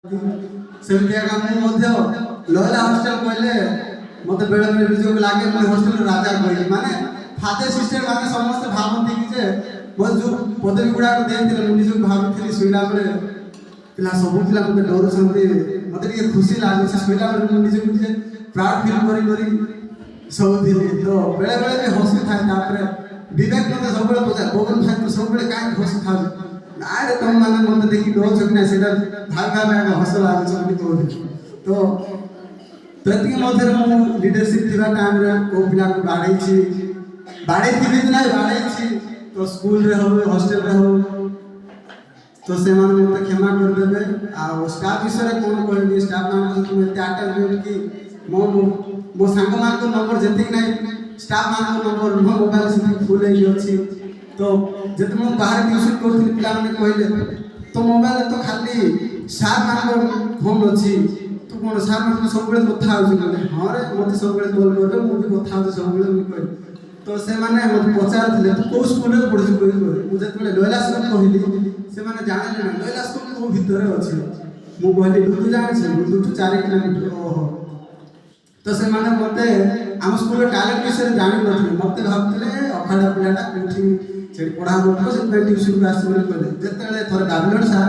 सेमती आगा लयला हॉस्टल कहले मत बेले बेले निजक लगे मैं हॉस्टल राजा कह माने फादर सिस्टर माने समस्त भावती कि जे मत जो पदवी गुड़ा को देते मुझे भावुली शोला बेले पिला सब पिला मत डर मत खुशी लगे शोला बेले मुझे मुझे प्राउड फिल करी सब थी तो बेले बेले हसी थाए विवेक मत सब पचार बबन भाई तो सब कहीं हसी था ना रे तुम मैंने मत देखी डर कि ना भाग भाग हस लगे कहते तो प्रति मध्य लीडरशिप थी टाइम को पिला को बाड़े थी ना बाड़े तो स्कूल रे हो हॉस्टल रे हो तो से मत क्षमा करदे आ स्टाफ विषय कौन कहबी स्टाफ मान तुम एत अटेंड कि मो मो सांग मान को नंबर जति ना स्टाफ मान को नंबर मो मोबाइल से फुल है अच्छी तो जब मैं बाहर ट्यूशन करथि पिला माने कहले तो मोबाइल तो खाली सार मान फोन अच्छी तू कौन सार मान सब कथा होने हाँ रे मत सब कॉल कर मुझे कथा सब कह तो से माने मत पचार तू कौ स्कूल में पढ़ी मुझे लयला स्कूल कहली से माने जाने ना लयला स्कूल को भीतर अच्छी मु कहली तू जाने लुटू 4 किलोमीटर ओहो तो से माने मते आम स्कूल टैलेंट विषय जानी नथि मते भाबतले अखाड़ा पिलाटा कोठी सेठी पढ़ा मत से ट्यूशन को आसी बोले जते थोर गाबलन सार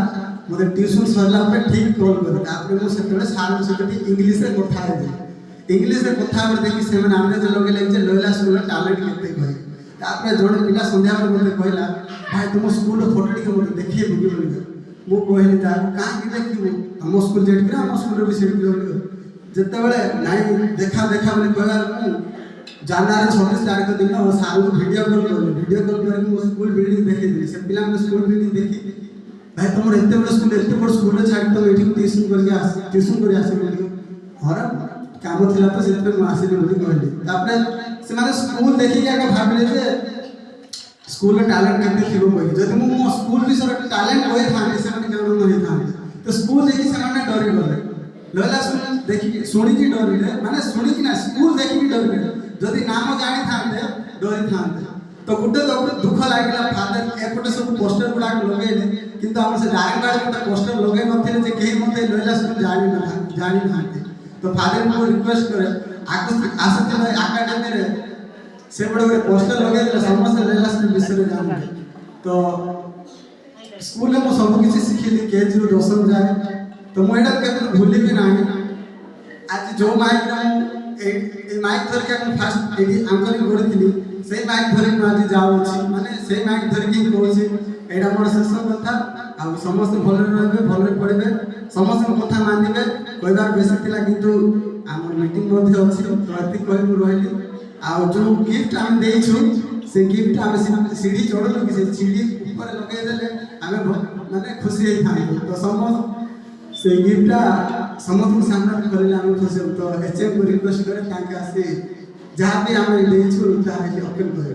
मते ट्यूशन सरला पे ठीक कॉल कर तापर मु सेते सार से इंग्लिश रे कथा हे इंग्लिश रे कथा पर देखि से माने हमरे जे लगे जे लयला स्कूल टैलेंट केते कहि तापर जोड़े पिला संध्या में मते कहला भाई तुम स्कूल फोटो टिके मते देखिए बुगी बोली मु कहली ता का कि देखिबो हम स्कूल जेट के हम स्कूल भी सेट कर जते बेले नाही देखा देखा बोली कहला जनवरी 26 तारीख दिन सारू को वीडियो कॉल कर मो स्कूल बिल्डिंग देखि दी से पिला में स्कूल बिल्डिंग देखि भाई तुम एते बड़ स्कूल छाड़ तो एठी ट्यूशन कर आसी बोली हर काम थिला तो से पे आसी बोली कहली तापरे से माने स्कूल देखि के भाबले जे स्कूल में टैलेंट केते थिबो कहि जदि मो स्कूल विषय टैलेंट होई थाने से माने केवल नहीं थाने तो स्कूल देखि से माने डरी गले लयला स्कूल देखि सुनी की डरिले माने सुनी की ना स्कूल देखि की डरिले जदि नाम जानी थाते डरी थाते तो गुड्डे तो दुख लागला फादर एपटे सब पोस्टर गुडा लगेले किंतु हम से डायरेक्ट डायरेक्ट पोस्टर लगे नथिले जे केही मते लयला स्कूल जानी थाते तो फादर को रिक्वेस्ट करे आसते एकेडमी रे से बड़े पोस्टर लगे समस्त लयला स्कूल विषय जान तो स्कूल में सब किसी शिखिली केजी रो दशम जाए तो मैं केवल भूली भी नहीं आज जो माइक माइक धर के फास्ट आंकलिंग करी से माइक धर के आज जाऊँ माने से माइक धर के कहूँ एटा मोर शेष कथा आ समस्त भल रहे भल पढ़े समस्त कथा मानवे कहबार बेसी थिला किंतु आम मीटिंग अच्छी तो ये कह रही आ जो गिफ्ट आम देछु से गिफ्ट आम सीढ़ी चढ़लु कि से सीढ़ी ऊपर लगेदेले आम माने खुशी होता तो समस्त से गिफ्टा समस्त सामने करले आम खुशी तो एचएम को रिक्वेस्ट करे ताके आसी जहाँ भी आम देछु ताके ओपन करे।